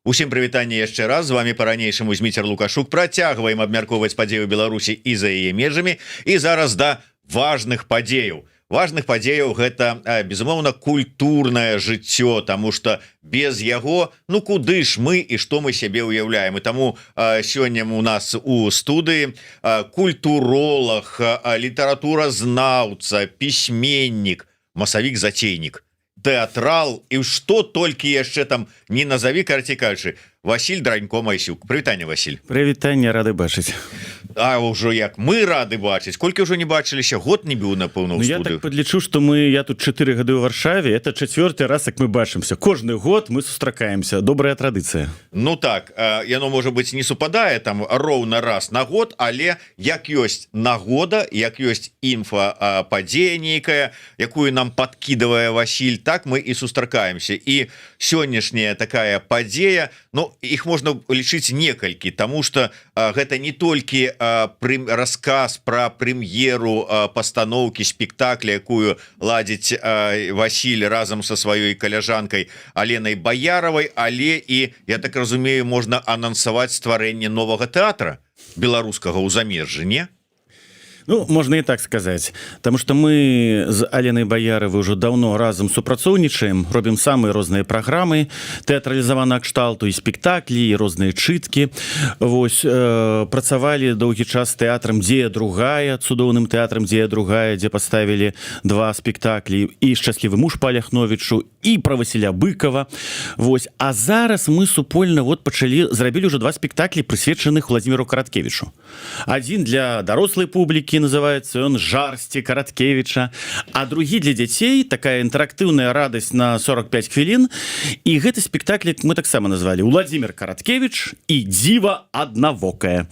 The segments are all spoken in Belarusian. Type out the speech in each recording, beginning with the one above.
Усім прывітанне яшчэ раз, з вами па-ранейшаму Зміцер Лукашук. Працягваем абмяркоўваць падзею Беларусі і за яе межамі. І зараз да важных падзеяў. Важных падзеяў гэта, безумоўна, культурнае жыццё, таму што без яго, ну куды ж мы і што мы сябе ўяўляем. І таму сёння у нас у студыі культуролог, літаратуразнаўца, пісьменнік, масавік-зацейнік, тэатрал і што толькі яшчэ там не назаві, карацей кажучы, Васіль Дранько-Майсюк. Прывітанне, Васіль. Прывітанне, рады бачыць. А ўжо як мы рады бачыць, колькі ўжо не бачыліся, год не быў, напэўна, у студыю. Я так подлічу, што я тут 4 гады ў Варшаве, это 4-й раз, як мы бачымся. Кожны год мы сустракаемся, добрая традыцыя. Ну так, яно можа быць не супадае там роўна раз на год, але як ёсць нагода, як ёсць інфападзея нейкая, якую нам падкідывае Васіль, так мы і сустракаемся. І сённяшняя такая падзея, ну, іх можна лічыць некалькі, таму што гэта не толькі расказ пра прэм'еру пастаноўкі спектакля, якую ладзіць Васіль разам са сваёй каляжанкай Аленай Баяравай, але і, я так разумею, можна анансаваць стварэнне новага тэатра беларускага ў замежжы, не? Ну, можна і так сказаць, потому что мы з Аленай Баяравай уже давно разам супрацоўнічаем, робім самыя розныя праграмы тэатралізаванага кшталту, і спектаклі, і розныя чыткі. Вось, працавалі доўгі час з тэатрам «Дзея другая», цудоўным тэатрам «Дзея другая», дзе паставілі 2 спектаклі, і «Шчаслівы муж» па Ляхновічу, і пра Васіля Быкова. Вось, а зараз мы супольна зрабілі уже 2 спектаклі, прысвечаных Владзіміру Караткевічу. Адзін для дарослай публікі, называется он «Жарсти Караткевича», а другі для дзяцей, такая інтэрактыўная радасць на 45 хвілін. І гэты спектакль мы таксама назвалі «Владзімір Караткевич і дзіва аднавокае».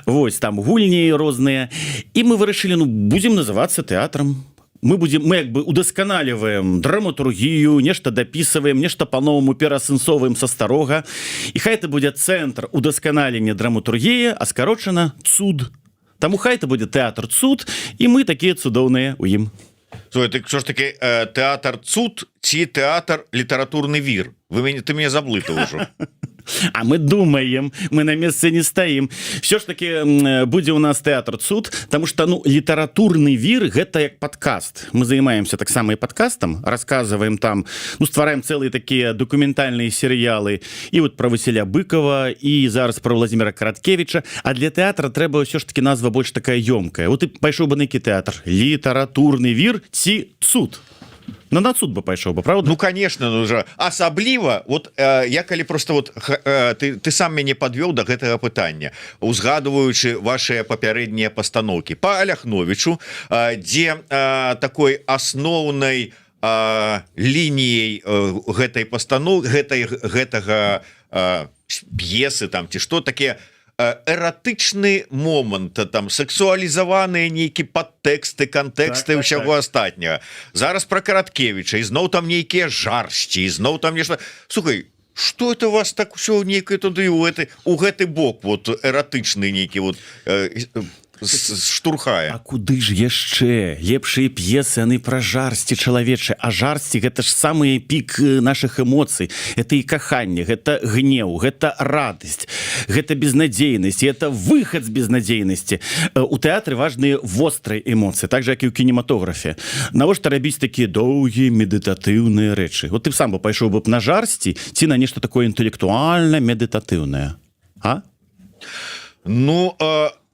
Вось, там гульні розныя. І мы вырашылі, будзем называцца тэатрам. Мы як бы удасканаліваем драматургію, нешта дапісваем, нешта па-новаму пераасэнсоўваем са старога. І хай это будзе цэнтр удасканалення драматургіі, а скарочана «Цуд». Таму хай это будзе тэатр «Цуд», і мы такія цудоўныя ў ім. Што ж такі тэатр «Цуд» ці тэатр «Літаратурны вір»? Ты мяне заблытаў ужо. А мы думаем, мы на месцы не стаім. Все ж таки будзе у нас тэатр «Цуд», потому что літаратурны вір гэта як падкаст. Мы займаемся таксама і падкастам, рассказываем там, ствараем цэлыя такія документальныя серыялы і вот про Васіля Быкова, і зараз про Владзіміра Караткевіча. А для тэатра трэба ўсё ж таки назва больш такая ёмкая. Вот ты пайшоў бы на які тэатр? Літаратурны вір ці «Цуд»? На «Цуд» бы пайшоў бы, правда? Ну, конечно, уже. Асабліва, вот я калі просто ты сам мяне падвёў да гэтага пытання, узгадваючы вашыя папярэднія пастаноўкі па Ляхновічу, дзе такой асноўнай лініяй гэтай гэтага п'есы там ці што такія эратычны момант, там сексуалізаваныя нейкі падтэксты, кантэксты ўсяго астатняга. Зараз пра Караткевіча, і зноў там нейкія жарсці, і зноў там нешта. Слухай, што это у вас так усё нейкае туды у гэты бок, вот эратычны нейкі вот штурхае? А куды ж яшчэ? Лепшыя п'есы, яны пра жарсці чалавечыя. А жарсці гэта ж самы пік нашых эмоцый. Это і каханне, гэта гнеў, гэта радасць, гэта безнадзейнасць, это выхад з безнадзейнасці. У тэатры важныя вострыя эмоцыі, так же як і ў кінематографе. Навошта рабіць такія доўгія медытатыўныя рэчы? Вот ты сам бы пайшоў бы на жарсці ці на нешта такое інтэлектуальна медытатыўнае? А?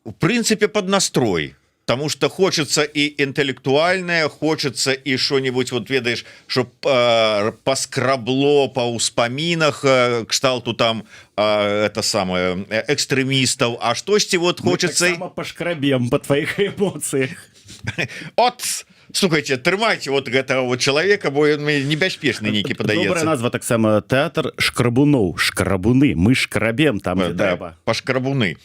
В принципе, под настрой, потому что хочется и интеллектуальное, хочется и что-нибудь, вот ведаешь, чтоб поскрабло по успоминах кшталту там это самое экстремистов, а что-то вот хочется... Мы так само пошкрабем по твоих эмоциях. От... Слухайте, трымайце вот гэтага вот чалавека, бо ён мне небяспечны нейкі падаецца. Добрая назва таксама тэатр шкрабуноў, шкрабуны, мы шкрабем там, де трэба. Пашкрабуны.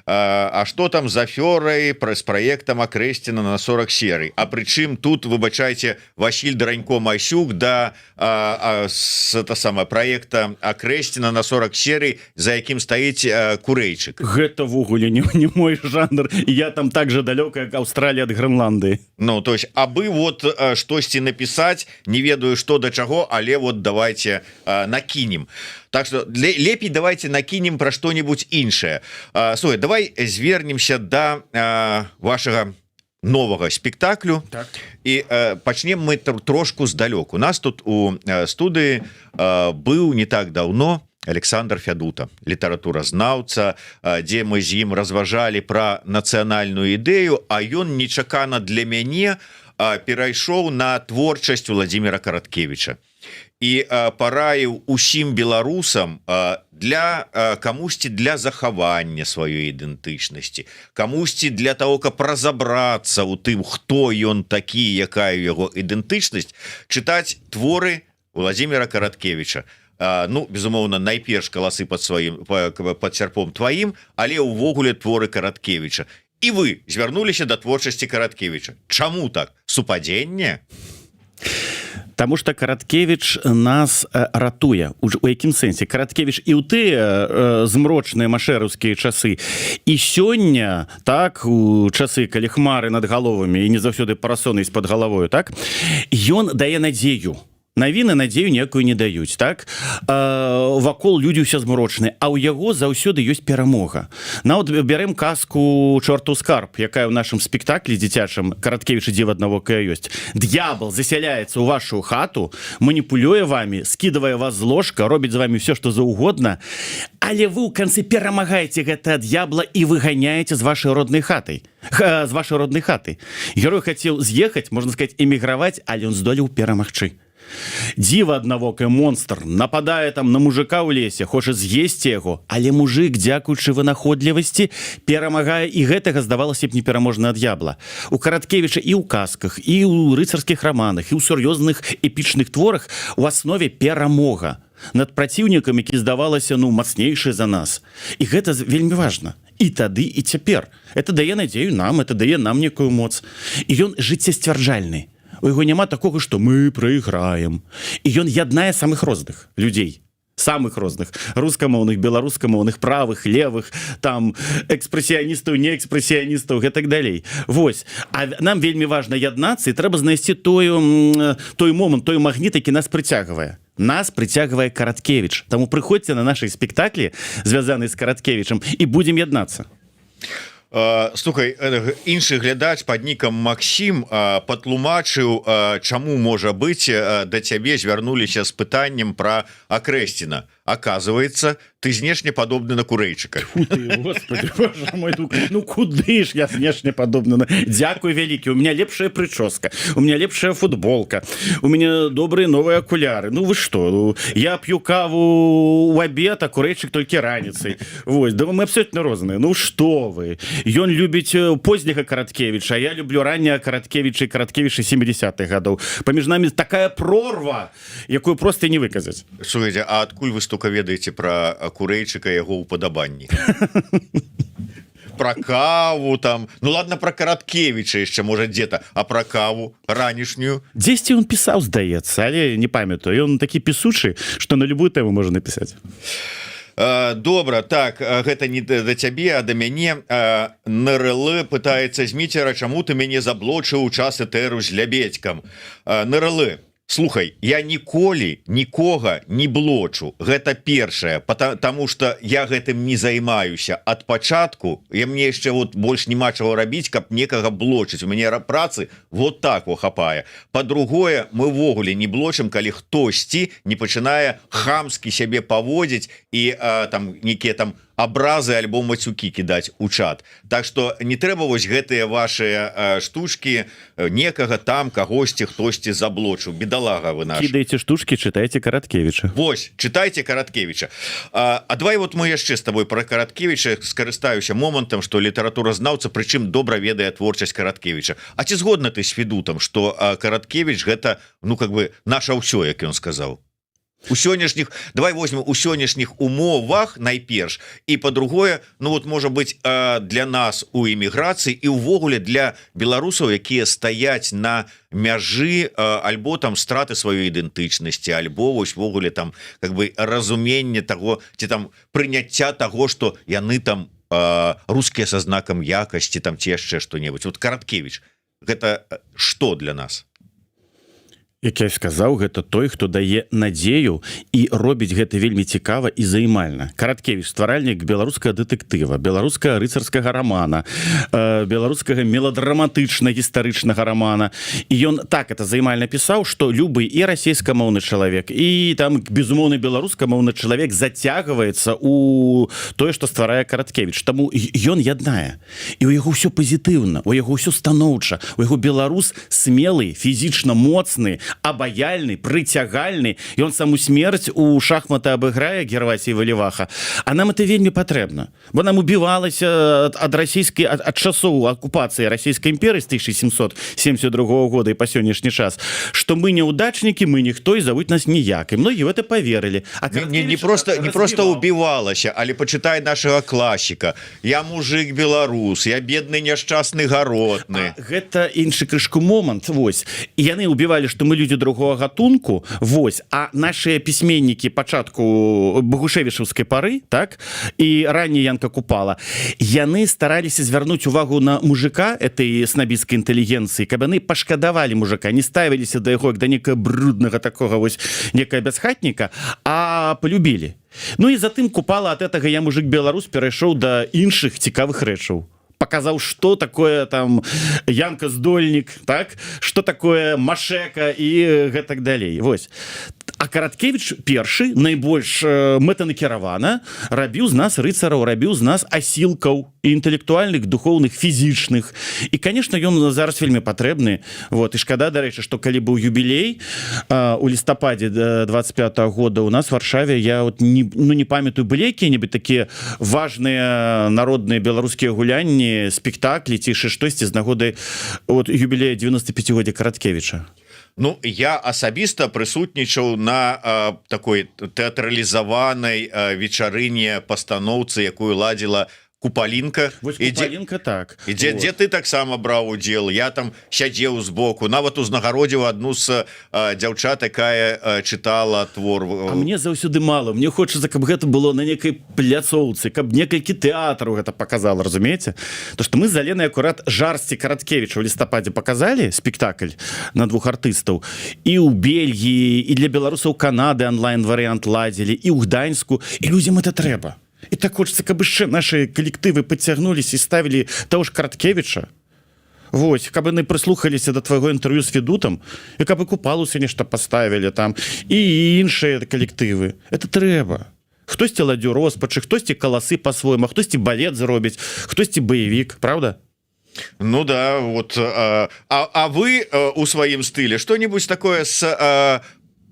А што там з афёрай з праектам Акрэсціна на 40 серый? А прычым тут, выбачайце, Васіль Дранько-Майсюк да праекта Акрэсціна на 40 серый, за якім стаіць Курэйчык. Гэта ввогуле не мой жанр. Я там так же далёка, як Аўстралія ад Грэнландыі. Ну, то есть, а абы вот штосьці напісаць, не ведаю што да чаго, але вот давайте накінем. Так что лепей давайте накінем пра што-нибудь іншае. Слухай, давай звернемся да вашага новага спектаклю, так. І пачнем мы трошку здалёк. У нас тут у студыі быў не так даўно Александр Фядута, літаратуразнаўца, дзе мы з ім разважалі пра нацыянальную ідэю, а ён нечакана для мяне перайшоў на творчасць Владимира Караткевича і параіў усім беларусам для камусьці для захавання сваёй ідэнтычнасці, камусьці для того, каб разабрацца ў тым, хто ён такі, якая яго ідэнтычнасць, чытаць творы Владимира Караткевича. Ну, безумоўна, найперш каласы пад сваім пад сярпом тваім, але ўвогуле творы Караткевича. І вы звярнуліся да творчасці Караткевича. Чаму так? Супадзенне? Таму што Караткевич нас ратуе. У якім сэнсе? Караткевич і ў тыя змрочныя машэраўскія часы, і сёння, так, у часы, калі хмары над галовамі і не заўсёды парасоны з-пад галавою, так, ён дае надзею. Навіны надзею некую не даюць, так? Вакол людзі ўсе змрочныя, а ў яго заўсёды ёсць перамога. Нават бярем казку «Чортаў скарб», якая ў нашым спектаклі дзіцячым «Караткевич ідзе в аднавокая ёсць». Д'ябал засяляецца ў вашу хату, маніпулюе вамі, скідывае вас з ложка, робіць з вамі ўсё, што заўгодна, але вы ў канцы перамагаеце гэта д'ябла і выганяеце з вашай роднай хаты. З вашай роднай хаты. Герой хацеў з'ехаць, можна сказаць, эміграваць, але ён здолеў перамагчы. Дзіва аднавокае, монстр, нападае там на мужика ў лесе, хоча з'есці яго, але мужик, дзякуючы вынаходлівасці, перамагае, і гэтага здавалася б непераможна ад д'ябла. У Караткевіча і ў казках, і ў рыцарскіх раманах, і ў сур'ёзных эпічных творах у аснове перамога над праціўнікам, які здавалася, мацнейшы за нас. І гэта вельмі важна. І тады, і цяпер. Это дае надзею нам, это дае нам некую моц. І ён жыццесцвярджальны. У яго няма такога, што мы прайграем. І ён яднае самых розных людзей. Самых розных. Рускамоўных, беларускамоўных, правых, левых, там, экспрэсіяністаў, неэкспрэсіяністаў, і так далей. Вось. А нам вельмі важна яднацца, і трэба знайсці той момант, той магніт, які нас прыцягвае. Нас прыцягвае Караткевич. Таму прыходзьце на нашыя спектаклі, звязаныя з Караткевічам, і будзем яднацца. Слухай, іншы глядач пад нікам Максім патлумачыў, чаму, можа быць, да цябе звярнуліся з пытаннем пра Акрэсціна. Оказывается, ты знешне падобны на курэйчыка. Господи, боже мой, куды ж я знешне падобны на... Дзякуй вялікі, у меня лепшая прычоска, у меня лепшая футболка, у меня добрыя новыя акуляры. Ну вы што, я п'ю каву ў абед, а курэйчык толькі раніцай. Вось, да мы абсолютно розныя. Ну што вы? Ён любіць позняга Караткевіча, а я люблю ранняга Караткевіча і Караткевіча 70-х гадоў. Паміж намі такая прорва, якую проста не выказаць. Слухайте, а адкуль вы столько ведаеце пра курэйчыка яго ўпадабанні? Пра каву там, ну ладно, пра Караткевіча яшчэ, можа, дзе-то, а пра каву ранішнюю? Дзесьці ён пісаў, здаецца, але не памятаю. Ён такі пісучы, што на любую тэму можа напісаць. Добра, так, гэта не да цябе, а да мяне. НРЛ пытаецца Зміцера, чаму ты мяне заблочыў у час этэру з Лябедзькам. НРЛ, слухай, я ніколі нікога не блочу. Гэта першае, потому что я гэтым не займаюся ад пачатку. Мне яшчэ вот больш няма чаго рабіць, каб некага блочыць. У мяне працы вот так хапае. Па-другое, мы ўвогуле не блочым, калі хтосьці не пачынае хамскі сябе паводзіць і там некія там абразы альбо мацюкі кідаць у чат. Так што не трэба вось гэтыя вашыя штучкі некага там кагосьці хтосьці заблочыў. Бедалага вы наш. Кідайце штучкі, чытайце Караткевіча. Вось, чытайце Караткевіча. А давай вот мы яшчэ з табой пра Караткевіча скарыстаюся момантам, што літаратуразнаўца, прычым добра ведае творчасць Караткевіча. А ці згодна ты з Федутам, што Караткевіч гэта, ну как бы наша ўсё, як ён сказаў? У сённяшніх, давай возьмем у сённяшніх умовах найперш, і па-другое, ну вот можа быць для нас у эміграцыі і ўвогуле для беларусаў, якія стаяць на мяжы альбо там страты сваёй ідэнтычнасці, альбо вось ввогуле там как бы разуменне таго, ці там прыняцця таго, што яны там рускія са знакам якасці там ці яшчэ што-небудзь. Вот Караткевіч, гэта что для нас? Як я сказаў, гэта той, хто дае надзею і робіць гэта вельмі цікава і займальна. Караткевіч, стваральнік беларускага дэтэктыва, беларускага рыцарскага рамана, беларускага меладраматычна-гістарычнага рамана. І ён так это займальна пісаў, што любы і расійскамоўны чалавек, і там безумоўны беларускамоўны чалавек зацягваецца у тое, што стварае Караткевіч. Таму ён яднае. І ў яго ўсё пазітыўна, у яго ўсё станоўча, у яго беларус смелы, фізічна моцны, абаяльны, прыцягальны, і он саму смерць у шахматы абыграе Гервасій Валіваха. А нам это вельмі патрэбна, бо нам убівалася ад расійскай ад часоў акупацыі расійскай імперыі з 1772 года і па сённяшні час, што мы неудачнікі, мы ніхто і завуць нас ніяк. І многія в это поверылі. А не просто убівалася, але пачытай нашага класіка. Я мужик беларус, я бедны няшчасны гаротны. Гэта іншы крышку момант, вось. І яны убівалі, што мы людзі другого гатунку, вось, а нашыя пісьменнікі пачатку багушевічаўскай пары, так, і раней Янка Купала, яны стараліся звярнуць увагу на мужика этой снабіцкай інтэлігенцыі, каб яны пашкадавалі мужика, не ставіліся да яго як да некага бруднага такога вось некага бясхатніка, а полюбілі. Ну і затым Купала ад гэтага «Я мужик беларус» перайшоў да іншых цікавых рэчаў. Показаў, что такое там Янка Здольнік, так, что такое Машека і гэтак далей. Вось. А Караткевіч першы найбольш мэтанакіравана рабіў з нас рыцараў, рабіў з нас асілкаў і інтэлектуальных, духоўных, фізічных. І, конечно, ён зараз вельмі патрэбны. Вот. І шкада, дарэчы, што калі быў юбілей у лістападзе 25-го года у нас в Варшаве, я вот не памятаю, былі якія-небудзь такія важныя народныя беларускія гулянні, спектаклі ці штосьці з нагоды юбілея 95-годдзя Караткевіча. Ну, я асабіста прысутнічаў на такой тэатралізаванай вечарыне пастаноўцы, якую ладзіла Купалінка. Купалінка, так. І дзе ты таксама браў удзел, я там сядзеў збоку, нават узнагародзіў адну з дзяўчат, якая чытала твор. А мне заўсёды мала, мне хочацца, каб гэта было на некай пляцоўцы, каб некалькі тэатраў гэта паказала, разумееце? То што мы з Аленай акурат «Жарсці Караткевіча» ў лістападзе паказалі спектакль на двух артыстаў, і ў Бельгіі, і для беларусаў Канады онлайн-варыянт ладзілі, і ў Гданьску, і людзям это трэба. І так хочется, каб яшчэ наши калектывы подцягнулись і ставілі того ж Караткевіча. Вось, каб яны прыслухаліся да твайго інтэрв'ю з Федутам, і каб і Купалуся нешта паставілі там, і іншыя калектывы. Это трэба. Хтосьці ладзю роспачы, хтосьці каласы па-свойму, хтосьці балет зробіць, хтосьці баевік, правда? Ну да, вот. А вы у сваім стылі што-нибудь такое з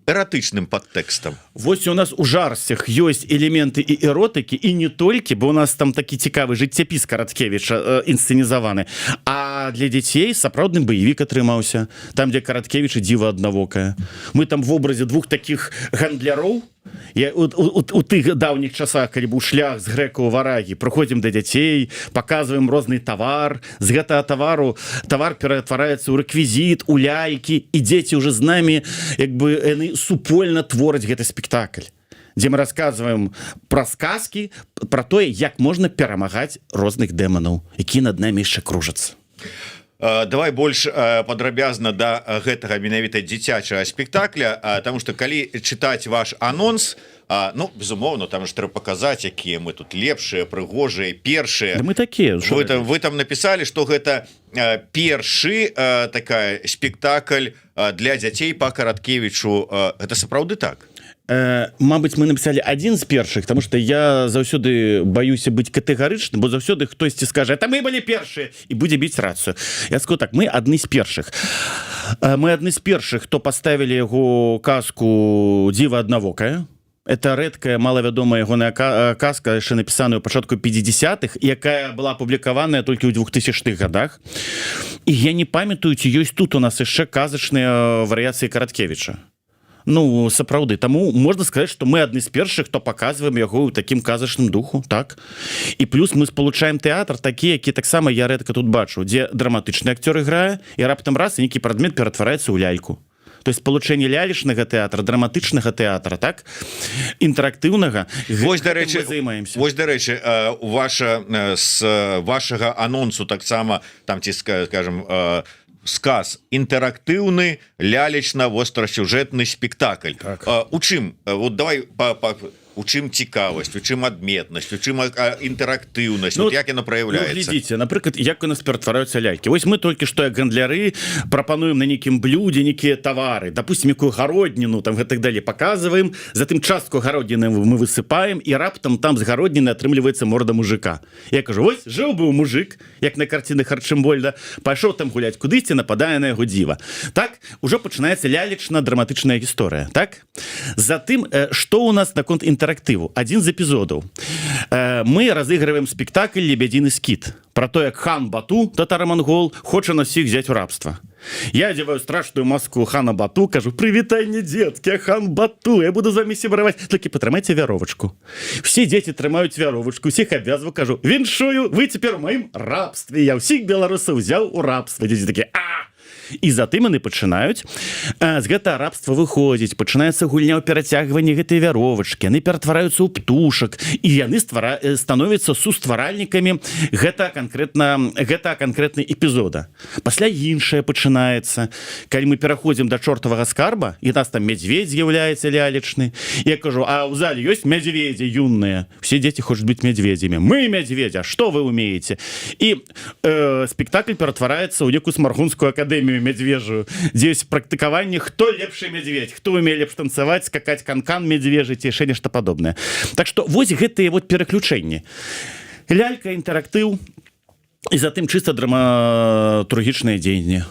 эратычным падтэкстам? Вось у нас у «Жарсцях» ёсць элементы і эротыкі, і не толькі, бо у нас там такі цікавы жыццяпіс Караткевіча інсцэнізаваны, а для дзяцей сапраўдны баевік атрымаўся, там, дзе Караткевіч і дзіва аднавокая. Мы там в образе двух такіх гандляроў, у тых даўніх часах, калі быў шлях з грэкаў у Варагі, прыходзім да дзяцей, паказваем розны тавар, з гэтага тавар ператвараецца ў рэквізіт, у лялькі, і дзеці ўжо з намі як бы яны супольна твораць гэты спектакль, дзе мы расказваем пра сказкі, пра тое, як можна перамагаць розных дэманаў, якія над намі яшчэ кружацца. Давай больш падрабязна да гэтага менавіта дзіцячага спектакля, таму што калі чытаць ваш анонс, ну, безумоўно, там ж трэба паказаць, якія мы тут лепшыя, прыгожыя, першыя. Да мы такія. Вы там напісалі, што гэта першы такая спектакль для дзяцей па Караткевічу. Гэта сапраўды так? Мабыць, мы написали адзін з першых, потому что я заўсёды баюся быць катэгарычным, бо заўсёды хтосьці скажа, это мы былі першыя, і будзе біць рацыю. Я скажу так, мы адны з першых. Мы адны з першых, хто паставілі яго казку «Дзіва аднавокая». Это рэдкая, малавядомая ягоная казка, яшчэ напісаная ў пачатку 50-х, якая была апублікаваная толькі ў 2000-х годах. І я не памятаю, ці ёсць тут у нас яшчэ казачныя варыяцыі Караткевіча. Ну, сапраўды, таму можна сказаць, што мы адны з першых, хто паказваем яго ў такім казачным духу, так? І плюс мы спалучаем тэатр такі, які таксама я рэдка тут бачу, дзе драматычны акцёр іграе, і раптам раз нейкі прадмет ператвараецца ў ляльку. То есть спалучэнне лялечнага тэатра, драматычнага тэатра, так? Інтэрактыўнага. Вось, дарэчы, з вашага анонсу таксама, там, ці, скажем, сказ інтэрактыўны лялечна-вострасюжэтны спектакль. Так. У чым вот давай у чым цікавасць, у чым адметнасць, у чым інтэрактыўнасць, вот як яна проявляецца? Глядзіце, напрыклад, як у нас ператвараюцца лялькі. Вось мы толькі што як гандляры прапануем на нейкім блюдзе нейкія тавары, допустим, якую гародніну там гэтак далей паказваем, затым частку гародніны мы высыпаем і раптам там з гародніны атрымліваецца морда мужика. Я кажу, вось жыў быў мужик, як на карцінах Арчымбольда, пайшоў там гуляць кудысьці, нападае на яго дзіва. Так, ужо пачынаецца лялечна-драматычная гісторыя, так? Затым, што у нас наконт інтэрактыву? Один з эпизодов. Мы разыгрываем спектакль «Лебединый скит» про то, как хан Бату, татаро-монгол, хочет нас всех взять в рабство. Я одеваю страшную маску хана Бату, кажу, привітання, детки, я хан Бату, я буду з вами сябраваць, толькі патрымайце вяровачку. Все дети трымаюць вяровачку, всех обвязываю, кажу, віншую, вы теперь в моим рабстве, я всех белорусов взял у рабства. Дети такие, і затым яны пачынаюць з гэтага рабства выходзіць, пачынаецца гульня ў перацягванні гэтай вяровачкі, яны ператвараюцца ў птушак і яны становяцца сустваральнікамі гэта канкрэтна эпізода. Пасля іншае пачынаецца, калі мы пераходзім да чортавага скарба і нас там медведь з'яўляецца лялечны, я кажу, а ў зале ёсць медведзі юныя, все дети хочуць быць медведзямі, мы медведзя, што вы умееце? І спектакль ператвараецца ў некую смаргунскую акадэмію медвежую, дзе ёсць практыкаванне, хто лепшы медведь, хто умее лепш танцаваць, скакаць канкан медвежы ці яшчэ нешта падобнае. Так што вось гэтыя вот пераключэнні. Лялька, інтэрактыў і затым чыста драматургічныя дзеянні.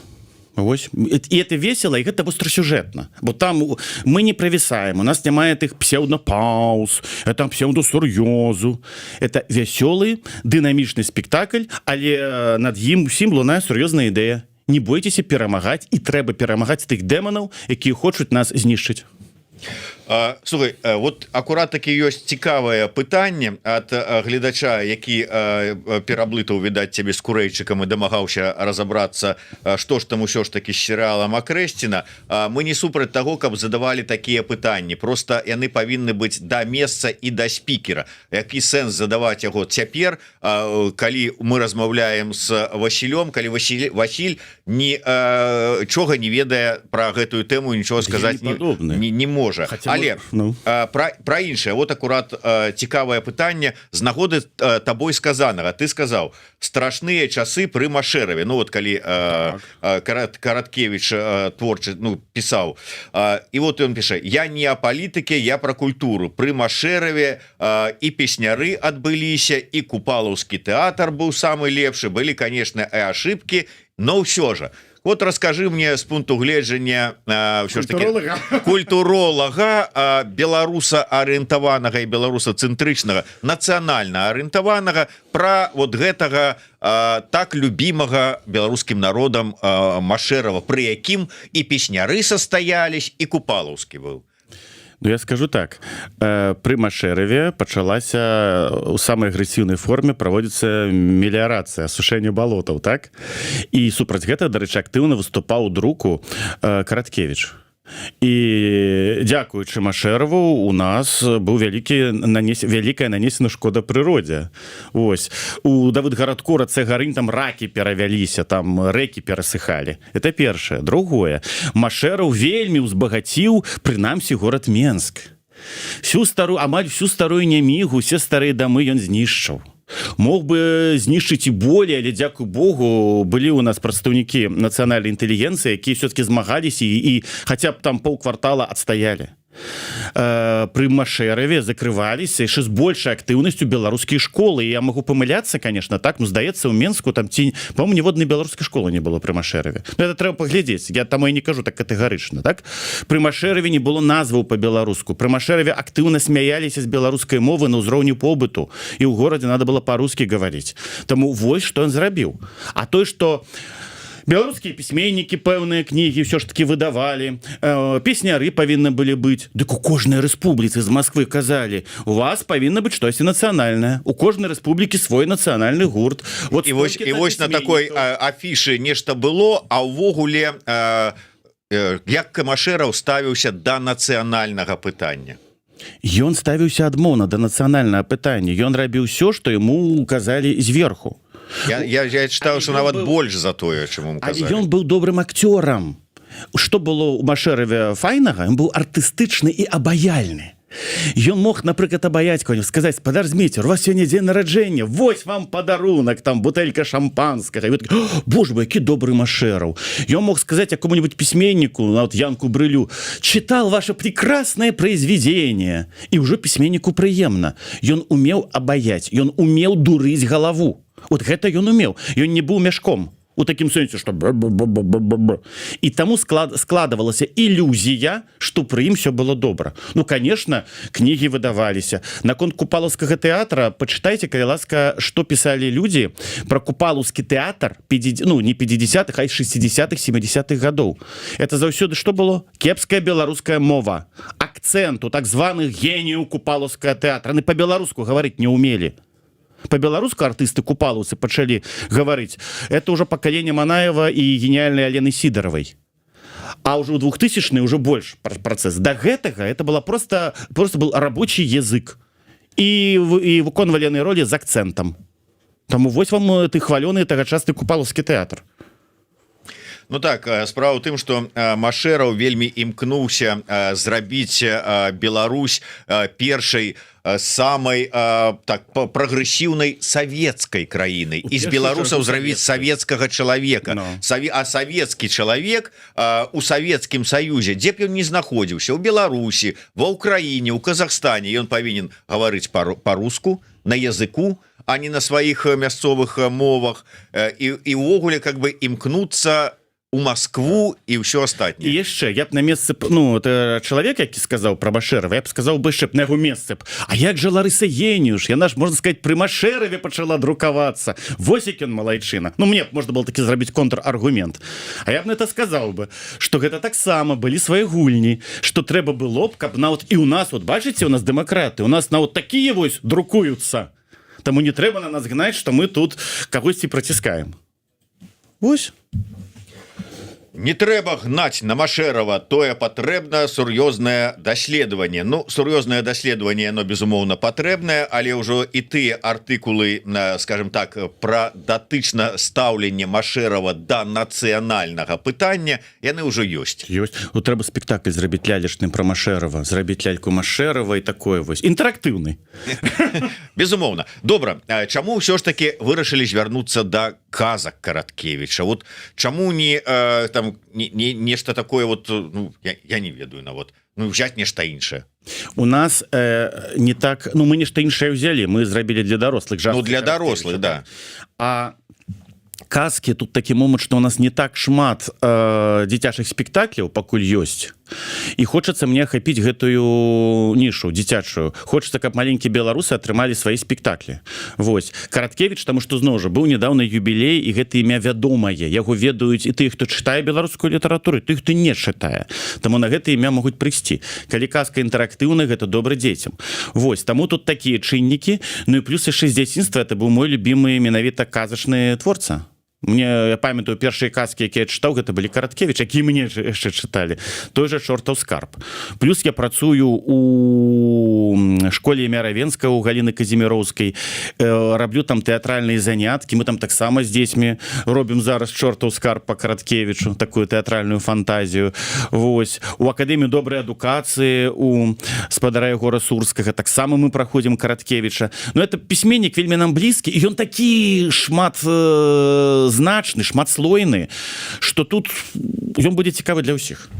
Вось. І это весело, і гэта вострасюжэтна. Бо там мы не правісаем, у нас няма тых псеўдапауз, там псеўдасур'ёзу. Это вясёлы, дынамічны спектакль, але над ім усім лунае сур'ёзная ідэя. Не бойцеся перамагаць, і трэба перамагаць тых дэманаў, якія хочуць нас знішчыць. Слухай, вот акурат такі ёсць цікавае пытанне ад гледача, які пераблытаў, відаць, цябе з курэйчыкам і дамагаўся разабрацца, што ж там усё ж такі з серыалам Акрэсціна. Мы не супраць таго, каб задавалі такія пытанні, просто яны павінны быць да месца і да спікера. Які сэнс задаваць яго цяпер, калі мы размаўляем з Васілём, калі Васіль нічога не ведае пра гэтую тэму, нічога сказаць не можа. Але пра іншае, вот акурат цікавае пытанне з нагоды табой сказанага. Ты сказаў, страшныя часы пры Машэраве. Ну вот калі Караткевич творчы пісаў, і вот ён піша, я не о палітыке, я про культуру. Пры Машэраве і песняры адбыліся, і купалаўскі тэатр быў самы лепшы, былі, конечно, і ашибкі, но ўсё же. Вот расскажи мне с пункту гледжання культуролага, беларуса арыентаванага і беларусацэнтрычнага, нацыянальна арыентаванага, пра вот гэтага так любімага беларускім народам Машэрава, пры якім і песняры састаялись, і купалаўскі быў. Ну, я скажу так, пры Машэраве пачалася у самай агрэсіўнай форме праводзіцца меліярацыя, асушэнне балотаў, так? І супраць гэта, дарэчы, актыўна выступаў друку Караткевич. І дзякуючы Машэраву у нас быў вялікая нанесена шкода прыродзе. Вось. У Давыдгарадку, рацэ Гарынь, там ракі перавяліся, там рэкі перасыхалі. Это першае. Другое. Машэраў вельмі ўзбагаціў, прынамсі, горад Менск. Амаль всю старую Нямігу, усе старыя дамы ён знішчыў. Мог бы знішчыць і болей, але, дзякуй Богу, былі ў нас прадстаўнікі нацыянальнай інтэлігенцыі, якія все-таки змагаліся і хаця б там паўквартала адстаялі. Пры Машэраве закрываліся яшчэ з большай актыўнасцю беларускія школы. І я магу памыляцца, конечно, так, ну, здаецца, ў Менску там по-моему, ніводнай беларускай школы не было пры Машэраве. Ну, это трэба паглядзець, я таму і не кажу так катэгарычна, так? Пры Машэраве не было назваў па-беларуску. Пры Машэраве актыўна смяяліся з беларускай мовы на ўзроўні побыту, і ў горадзе надо было па-рускі гаварыць. Таму вось што ён зрабіў. А той, што беларускія пісьменнікі пэўныя кнігі ўсё ж таки выдавалі, песняры павінны былі быць. Дык у кожнай рэспубліцы з Москвы казалі, у вас павінна быць штосьці нацыянальнае. У кожнай рэспублікі свой нацыянальны гурт. Вот і вось на такой афішы нешта было, а ўвогуле як Машэраў ставіўся да нацыянальнага пытання? Ён ставіўся адмоўна да нацыянальнага пытання. Ён рабіў ўсё, што яму казалі зверху. Я читаў, што нават быў... больш за тое, чым казалі. Ён быў добрым акцёрам. Што было ў Машэраве файнага? Ён быў артыстычны і абаяльны. Ён мог, напрыклад, абаяць кого-нибудь, сказаць: «Падарзьміце, у вас сёння дзень нараджэння, вось вам падарунак, там бутэлька шампанскага». Боже мой, які добры Машэраў. Ён мог сказаць якому-нибудь пісьменніку, нават Янку Брылю: «Читал ваше прекрасное произведение». І ўжо пісьменніку прыемна. Ён умеў абаяць, ён умеў дурыць галаву. Вот гэта ён умеў. Ён не быў мяшком. У такім сэнсе, што і таму складывалася ілюзія, што пры ім все было добра. Ну, конечно, кнігі выдаваліся. Наконт купалаўскага тэатра пачытайце, калі ласка, што пісалі людзі пра купалаўскі тэатр, ну, не 50-х, а 60-х, 70-х гадоў. Это заўсёды што было? Кепская беларуская мова. Акцэнт у так званых геніяў купалаўскага тэатра. Яны па-беларуску гаварыць не ўмелі. По-беларуску артысты купалаўцы пачалі гаварыць. Это уже пакаленне Манаева і гениальной Алены Сидоровой. А уже у 2000-е уже больше процесс. До гэтага это было просто был рабочий язык. И выконвалі яны ролі з акцэнтам. Таму вось вам ты хвалёны тагачасны купалаўскі тэатр. Ну так, справа ў тым, што Машэраў вельмі імкнуўся зрабіць Беларусь першай самой так прагрэсіўнай савецкай краінай і з беларусаў зрабіць савецкага чалавека. А савецкі чалавек у Савецкім Саюзе, дзе б ён не знаходзіўся, у Беларусі, ва Ўкраіне, у Казахстане, ён павінен гаварыць па-руску, на языку, а не на сваіх мясцовых мовах, і ўвогуле как бы імкнуцца у Москву і ўсё астатняе. І яшчэ я б на месцы, ну, чалавек, які сказаў пра Машэрава, я б сказаў бы яшчэ на яго месцы. А як жа Ларыса Єніуш? Яна ж, можна сказаць, пры Машэраве пачала друкавацца. Вось як ён малайчына. Ну, мне б можна было такі зрабіць контраргумент. А я б на это сказаў бы, што гэта таксама былі свае гульні, што трэба было б, каб нават і ў нас, вот бачыце, у нас дэмакраты, у нас нават такія вось друкуюцца. Таму не трэба на нас гнаць, што мы тут кагосьці праціскаем. Вось. Не трэба гнаць на Машэрава, тое патрэбна сур'ёзнае даследаванне. Ну, сур'ёзнае даследаванне, оно, безумоўна, патрэбнае, але ўжо і тыя артыкулы, скажем так, пра датычна стаўленне Машэрава да нацыянальнага пытання, яны ўжо ёсць. Ёсць. Ну, трэба спектакль зрабіць лялечным пра Машэрава, зрабіць ляльку Машэрава і такое вось. Інтэрактыўны. Безумоўна. Добра, чаму ўсё ж таки вырашылі звярнуцца да казак Караткевіча? Вот чаму не там нешта такое вот, ну, я не ведаю нават, ну, взять нешта іншае. У нас не так, ну, мы нешта іншае ўзялі, мы зрабілі для дарослых жарты. Ну, для дарослых, да. А казкі тут такі момант, што у нас не так шмат дзіцячых спектакляў пакуль ёсць. І хочацца мне ахапіць гэтую нішу дзіцячую. Хочацца, каб маленькія беларусы атрымалі свае спектаклі. Вось. Караткевіч, таму што зноў жа быў нядаўна юбілей, і гэта імя вядомае. Яго ведаюць і тых, хто чытае беларускую літаратуру, і тых, хто не чытае. Таму на гэта імя могуць прыйсці. Калі казка інтэрактыўная, гэта добра дзецям. Вось. Таму тут такія чыннікі. Ну і плюс яшчэ з дзяцінства это быў мой любімы менавіта казачны творца. Мне, я памятаю, першыя казкі, якія я чытаў, гэта былі Караткевіч, які мне яшчэ чыталі. Той жа «Чортаў скарб». Плюс я працую у школе імя Равенскага у Галіны Казіміроўскай. Раблю там тэатральныя заняткі. Мы там таксама з дзецьмі робім зараз «Чортаў скарб» па Караткевічу, такую тэатральную фантазію. Вось. У Акадэмію добрай адукацыі у спадара Егора Сурскага таксама мы праходзім Караткевіча. Но это пісьменнік вельмі нам блізкі, і ён такі шмат значны, шматслойны, што тут ён будзе цікавы для ўсіх.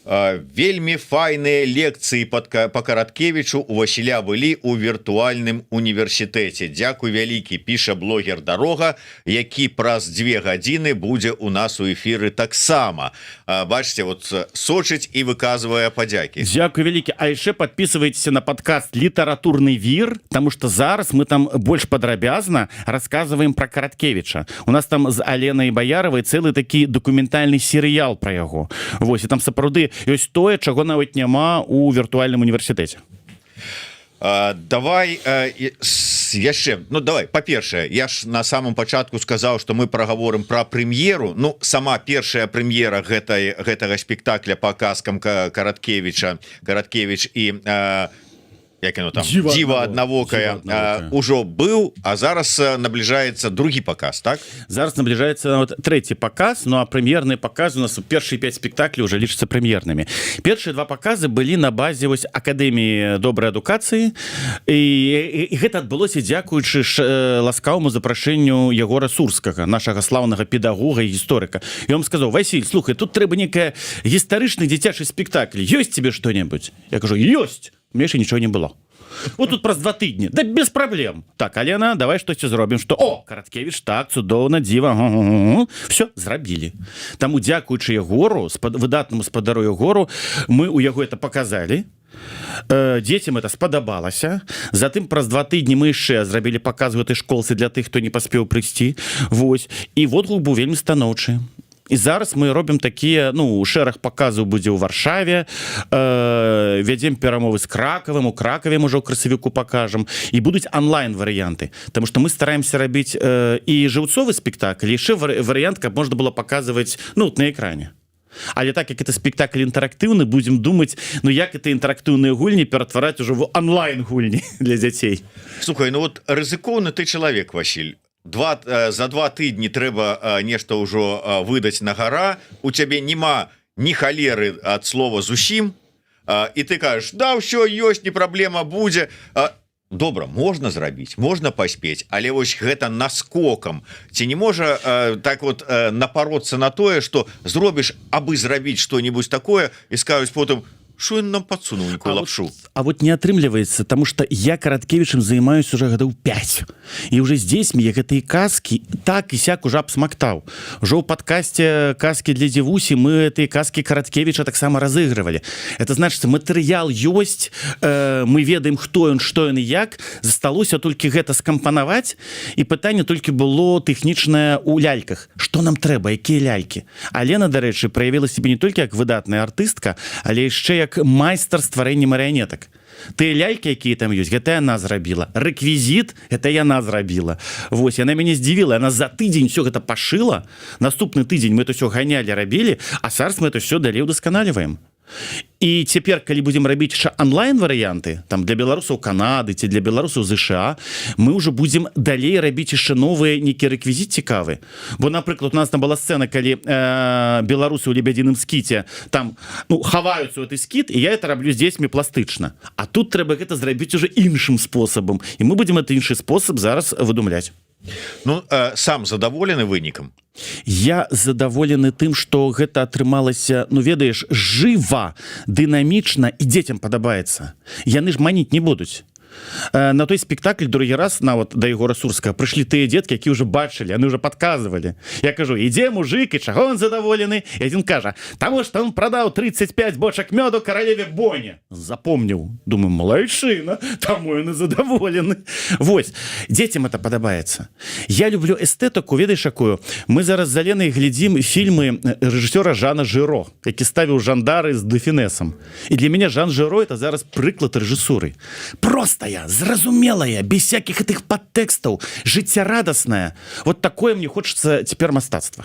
Вельмі файныя лекцыі па Караткевічу у Васіля былі ў віртуальным універсітэце. Дзякуй вялікі, піша блогер Дарога, які праз 2 гадзіны будзе у нас у эфіры таксама. Бачыце, вот сочыць і выказвае падзякі. Дзякуй вялікі. А яшчэ падпісывайцеся на падкаст «Літаратурны вір», таму што зараз мы там больш падрабязна расказваем пра Караткевіча. У нас там з Аленай Баяравай цэлы такі дакументальны серыял пра яго. Вось, і там сапраўды ёсць тое, чаго нават няма ў віртуальным універсітэце. Давай яшчэ, ну давай, па-першае, я ж на самом пачатку сказаў, што мы прагаворым пра прэм'еру. Ну, сама першая прэм'ера гэтага спектакля па казкам Караткевіча, Караткевіч і як яно там Дзіва дзіва аднавокае. аднавокая ужо быў, а зараз набліжаецца другі паказ, так? Зараз набліжаецца вот трэці паказ, ну а прэм'ерны паказ у нас першыя 5 спектаклей уже лічацца прэм'ернымі. Першыя 2 паказы былі на базе вось акадэміі добрай адукацыі, і гэта адбылося дзякуючы ласкаваму запрашэнню Ягора Сурскага, нашага слаўнага педагога і гісторыка. Ён сказаў: Васіль, слухай, тут трэба некая гістарычны дзіцячы спектакль, ёсць тебе што-небудзь? Я кажу: ёсць. У меня еще ничего не было. Вот тут праз 2 тыдні. Да без праблем. Так, Алена, давай штосьці зробім. Што? О, Караткевіч, так, цудоўна, дзіва. Все, зрабілі. Таму, дзякуючы Ягору, выдатнаму спадару Ягору, мы у яго это показалі. Дзецям это спадабалася. Затым праз 2 тыдні мы яшчэ зрабілі паказ гэтай школцы для тых, хто не паспеў прыйсці. Вось. І водгук быў вельмі станоўчы. І зараз мы робім такія, ну, шэраг паказаў будзе ў Варшаве, вядзем перамовы з Кракавым, у Кракаве можа ў красавіку пакажам, і будуць онлайн-варыянты, таму што мы стараемся рабіць і жыўцовы спектакль, і яшчэ варыянт, каб можна было паказваць, ну, на экране. Але так як это спектакль інтэрактыўны, будзем думаць, ну, як это інтэрактыўныя гульні ператвараць ужо в онлайн-гульні для дзяцей. Слухай, ну вот рызыкоўны ты чалавек, Васіль. За 2 тыдні трэба нешта ўжо выдаць на гара, у цябе няма ні халеры ад слова зусім, і ты кажаш: да, ўсё ёсць, не праблема будзе. Добра, можна зрабіць, можна паспець, але вось гэта наскокам. Ці не можа так вот напароцца на тое, што зробіш, абы зрабіць што-нибудь такое, і скажуць потым: что он нам подсунул, некую лапшу? А вот не атрымліваецца, потому что я Караткевичем занимаюсь уже гадоў 5. И уже здесь мне гэтые казки так и сяк уже обсмактаў. Уже в подкасте «Казки для Дзівусі» мы эти казки Караткевича так само разыгрывали. Это значит, материал ёсць, мы ведаем, хто ён, што ён і як. Засталося толькі гэта скампанаваць, і пытанне толькі было тэхнічнае ў ляльках. Што нам трэба, якія лялькі? Алена, дарэчы, праявіла себе не толькі як выдатная артыстка, але яшчэ як майстар стварэння марыянетак. Тыя лялькі, якія там ёсць, гэта яна зрабіла. Рэквізіт гэта яна зрабіла. Вось, яна мяне здзівіла, яна за тыдзень все гэта пашыла. Наступны тыдзень мы это все ганялі, рабілі, а зараз мы это все далей удасканаліваем. І цяпер, калі будзем рабіць яшчэ онлайн-варыянты, там для беларусаў Канады ці для беларусаў ЗША, мы ўжо будзем далей рабіць яшчэ новыя нейкі рэквізіт цікавы. Бо, напрыклад, у нас там была сцэна, калі беларусы ў лебядзіным скіце там, ну, хаваюцца ў гэты скіт, і я это раблю з дзецьмі пластычна. А тут трэба гэта зрабіць уже іншым спосабам. І мы будзем гэты іншы спосаб зараз выдумляць. Ну, сам задаволены вынікам? Я задаволены тым, што гэта атрымалася, ну, ведаеш, жыва, дынамічна, і дзецям падабаецца. Яны ж маніць не будуць. На той спектакль другі раз нават да Ягора Сурскага прыйшлі тыя дзеткі, які ўжо бачылі, яны ўжо падказвалі. Я кажу: ідзе мужик, і чаго он задаволены? І адзін кажа: таму што он прадаў 35 бочак мёду каралеве Боне. Запомніў. Думаю, малайчына, таму ён і задаволены. Вось, дзецям это падабаецца. Я люблю эстэтыку, ведаеш, якую? Мы зараз з Аленай глядзім фільмы рэжысёра Жана Жиро, які ставіў «Жандары» з Де Фінесам. І для мяне Жан Жиро это зараз прыклад рэжысуры. Простая, зразумелая, без всяких этих подтекстов, жыццярадасная. Вот такое мне хочется теперь мастацтва.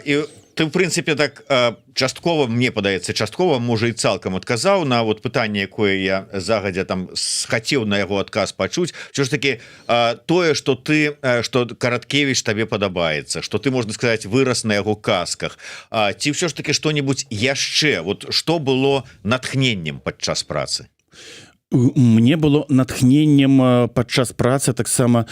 І ты, в принципе, так часткова, мне падаецца, часткова, можа, і цалкам адказаў на вот пытанне, якое я загадзя там хацеў на яго адказ пачуць. Що ж таки, тое, што ты, што Караткевіч табе падабаецца, што ты, можна сказаць, вырас на яго казках, ці ўсё ж таки што-нибудь яшчэ, вот што было натхненнем падчас працы? Мне было натхненнем падчас працы таксама.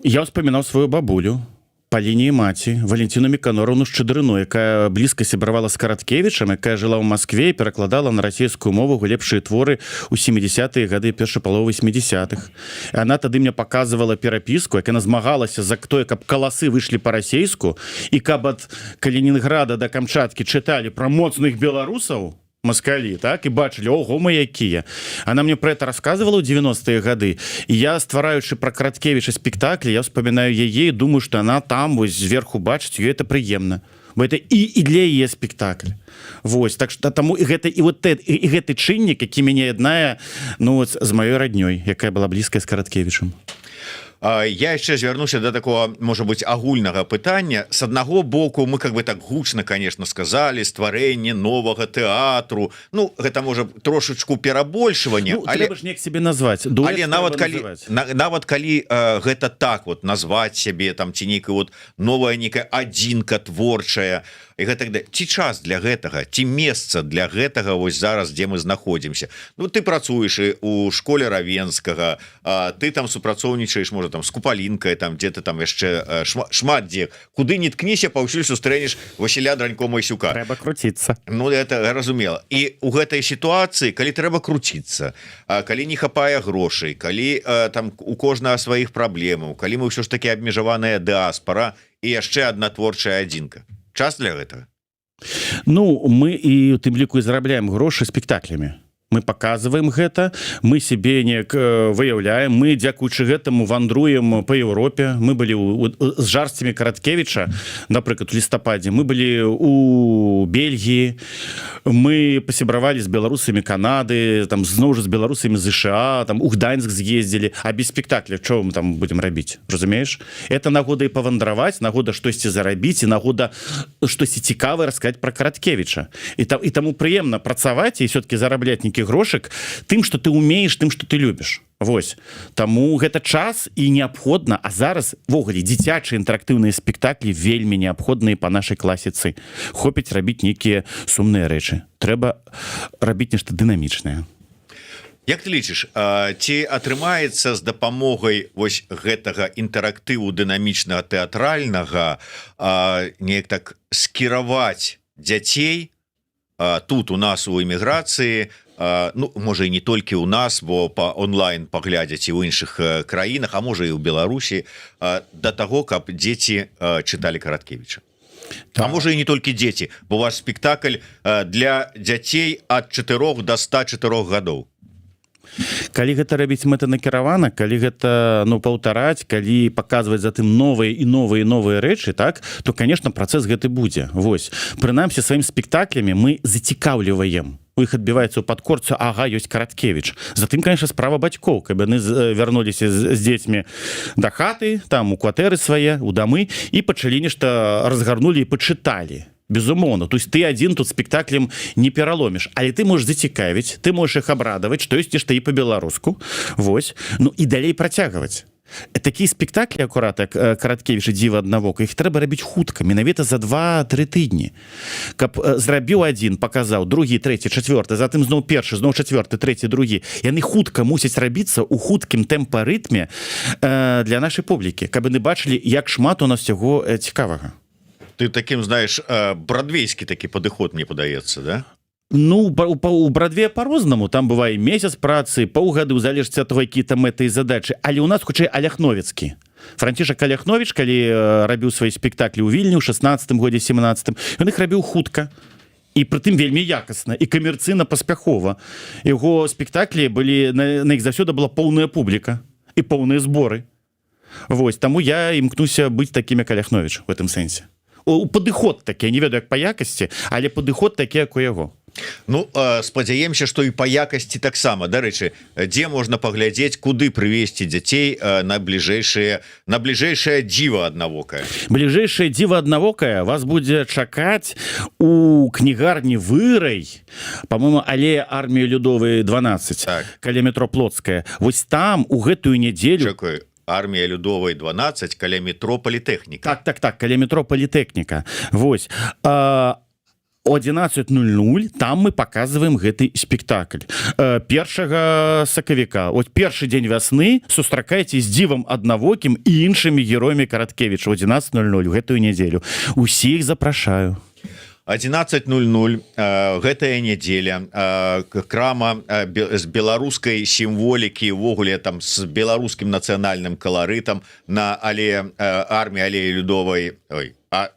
Я ўспамінаў сваю бабулю па лініі маці, Валентину Міканоровну Шчадрыну, якая блізка сябравала з Караткевічам, якая жыла ў Маскве і перакладала на расійскую мову лепшыя творы ў 70-е гады, першай паловы 80-х. Яна тады мне паказвала перапіску, як яна змагалася за тое, каб каласы выйшлі па-расейску, і каб ад Калінінграда да Камчаткі чыталі пра моцных беларусаў, москалі, так, і бачылі, ого, мы якія. Она мне про это рассказывала ў 90-е гады, і я, ствараючы пра Караткевіча спектаклі, я вспоминаю яе і думаю, што она там вось зверху бачыць, ёй это прыемна. Бо это і для яе спектакль. Вось, так што таму і гэта і вот і гэты чыннік, які мяне яднае, ну, з маёй раднёй, якая была блізкая з Караткевічам. Я яшчэ звярнуся до такого, можа быть, агульнага пытання. С аднаго боку мы как бы так гучна, конечно, сказали стварэнне новага тэатру. Ну гэта можа трошечку перабольшванне, але ж неяк себе назваць, але нават калі гэта так вот назваць сябе там ці нейкая вот новая некая адзінка творчая і гэтак да, ці час для гэтага, ці месца для гэтага вось зараз, дзе мы знаходзімся. Ну ты працуеш і у школе Равенскага, ты там супрацоўнічаеш, можа там з Купалінкай, там дзе ты там яшчэ шмат дзе, куды не ткніся, паўсюль сустрэнеш Васіля Дранько-Майсюка. Трэба круціцца. Ну это разумела. І у гэтай сітуацыі, калі трэба круціцца, калі не хапае грошай, калі там у кожнага сваіх праблемаў, калі мы ўсё ж таки абмежаваная дыаспара і яшчэ адна творчая адзінка. Час для гэтага? Ну, мы і у тым ліку і зарабляем грошы спектаклямі. Мы показываем гэта, мы себе неяк выяўляем, мы дзякуючы гэтаму вандруем по Европе. Мы былі з жарсцямі Караткевіча, напрыклад, у лістападзе, мы былі у Бельгіі, мы пасябравалі з беларусамі Канады, там зноў жа з беларусамі ЗША, там у Гданьск з'ездзілі, а без спектакля чого мы там будем рабіць, разумееш? Это нагода і павандраваць, нагода штосьці зарабіць, і нагода штосьці цікавае расказаць пра Караткевіча. І таму прыемна працаваць і все-таки зарабляць нейкі грошек тым, што ты умееш, тым, што ты любіш. Вось. Таму гэта час і неабходна, а зараз ввогуле дзіцячыя інтэрактыўныя спектаклі вельмі неабходныя па нашай класіцы. Хопіць рабіць нейкія сумныя рэчы. Трэба рабіць нешта дынамічнае. Як ты лічыш, ці атрымаецца з дапамогай вось гэтага інтэрактыву дынамічнага тэатральнага неяк так скіраваць дзяцей тут у нас у эміграцыі, ну можа і не толькі ў нас, бо па онлайн паглядзяць і ў іншых краінах, а можа і ў Беларусі, да таго, каб дзеці чыталі Караткевіча. А можа і не толькі дзеці, бо ваш спектакль для дзяцей ад 4 до 104 гадоў. Калі гэта рабіць мэтанакіравана, калі гэта паўтараць, калі паказваць затым новыя і новыя рэчы, так, то конечно працэс гэты будзе. Вось, прынамсі сваім спектаклямі мы зацікаўліваем. У іх адбіваецца ў падкорцу, ага, ёсць Караткевіч. Затым, конечно, справа бацькоў, каб яны вярнуліся з дзецьмі да хаты, там у кватэры свае, у дамы, і пачалі нешта разгарнулі і пачыталі. Безумоўно, то есть ты один тут спектаклем не пераломіш, але ты можешь зацікавіць, ты можешь их абрадаваць, што ёсць нешта і по-беларуску, вось, ну і далей працягваць. Такія спектаклі акурат як Караткевіч і дзіва аднавока, іх трэба рабіць хутка, менавіта за 2-3 тыдні, каб зрабіў адзін, паказаў, другі, трэці, чацвёрты, затым зноў першы, зноў чацвёрты, трэці, другі. Яны хутка мусяць рабіцца ў хуткім тэмпа-рытме для нашай публікі, каб яны бачылі, як шмат у нас всяго цікавага. Ты таким, знаешь, бродвейский такі падыход, мне падаецца, да? Ну, у Брадвея по-рознаму, там бывае месяц працы, паўгады, у залежнасці ад того, якія-то мэты і задачы, але у нас хутчэй Аляхновіцкі. Францішак Аляхновіч, калі рабіў свае спектаклі ў Вільні ў 16-м годзе, 17-м, ён іх рабіў хутка. І прытым вельмі якасна і камерцыйна паспяхова. Яго спектаклі былі, на іх заўсёды была поўная публіка і поўныя зборы. Вось, таму я імкнуся быць такім, як Аляхновіч в гэтым сэнсе. Падыход такі, не ведаю як па якасці, але падыход такі, як у яго. Ну, спадзяемся, што і па якасці таксама. Дарэчы, дзе можна паглядзець, куды прывесці дзяцей на бліжэйшае дзіва аднавокае? Бліжэйшае дзіва аднавокае вас будзе чакаць у кнігарні Вырай, па-моему, алея арміі Людовай 12, так. Каля метро Плотская. Вось там у гэтую нядзелю... Чакай. Армія Людовай 12 каля метро Політэхніка. Так, каля метро Політэхніка. Вось. О 11:00 там мы показываем гэты спектакль. 1 сакавіка, от першы дзень вясны сустракайце з дзівам аднавокім і іншымі героямі Караткевіча о 11:00 гэтую нядзелю. Усіх запрашаю. 11:00 гэтая нядзеля, крама з беларускай сімволікі, увогуле там з беларускім нацыянальным каларытам на алеі арміі алеі Людовай,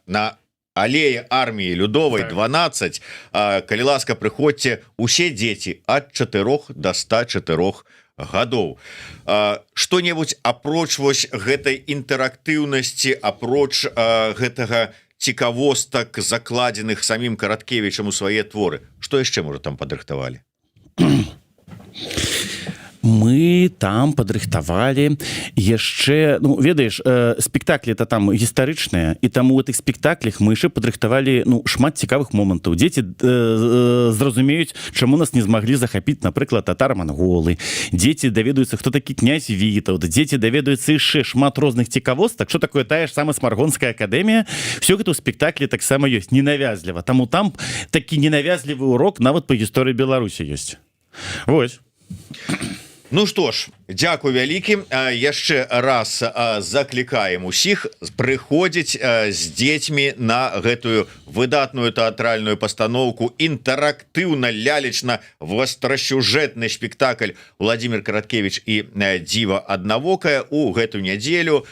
на алеі арміі Людовай 12. Калі ласка, прыходзьце усе дзеці ад 4 до 104 гадоў. Што-небудзь апроч вось гэтай інтэрактыўнасці, апроч гэтага цікавостак, закладзеных самім Караткевічам у свае творы, што яшчэ, можа, там падрыхтавалі? мы там падрыхтавалі яшчэ, ну ведаеш, спектаклі это там гістарычныя, і таму у гэтых спектаклях мы яшчэ падрыхтавалі шмат цікавых момантаў. Дзеці зразумеюць, чаму нас не змаглі захапіць, напрыклад, татар-манголы. Дзеці даведаюцца, хто такі князь Вітаўт. Дзеці даведаюцца яшчэ шмат розных цікавостак, што такое тая ж самая Смаргонская акадэмія. Все гэта ў спектаклі таксама ёсць ненавязліва. Таму там такі ненавязлівы урок нават па гісторыі Беларусі ёсць. Вось. Ну што ж, дзякуй вялікі. Яшчэ раз заклікаем усіх прыходзіць з дзецьмі на гэтую выдатную тэатральную пастаноўку, інтэрактыўна-лялечна вострасюжэтны спектакль Владимир Караткевич і Дзіва аднавокая у гэтую нядзелю,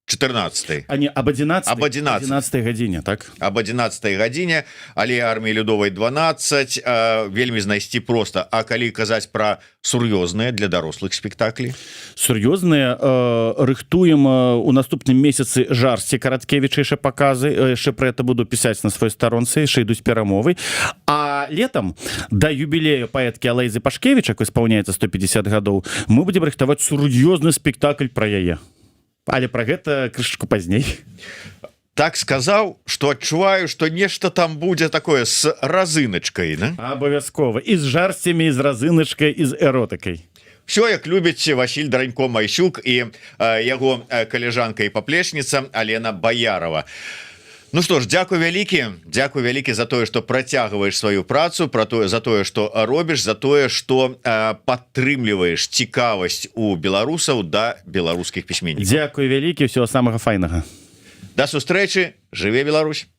14-й. А не, об 11-й. Об 11-й гадзіне, так? Об 11-й гадзіне, але арміі Людовай 12, вельмі знайсці проста. А калі казаць пра сур'ёзныя для дарослых спектаклі? Сур'ёзныя. Рыхтуем у наступным месяцы Жарсці Караткевіча яшчэ паказы. Яшчэ пра это буду пісаць на сваёй старонцы, яшчэ ідуць перамовы. А летам, да юбілею паэткі Алэйзы Пашкевіч, якой спаўняецца 150 гадоў, мы будзем рыхтаваць сур'ёзны спектакль пра яе. Але пра гэта крышачку пазней. Так сказаў, што адчуваю, што нешта там будзе такое з разыначкай, да? Абавязкова. І з жарсцямі, і з разыначкай, і з эротыкай. Все, як любіць Васіль Дранько-Майсюк і яго калежанка і паплечніца Алена Баярова. Ну што ж, дзякуй вялікі за тое, што працягваеш сваю працу, за тое, што робіш, за тое, што падтрымліваеш цікавасць у беларусаў да беларускіх пісьменнікаў. Дзякуй вялікі, ўсяго самага файнага. Да сустрэчы, жыве Беларусь!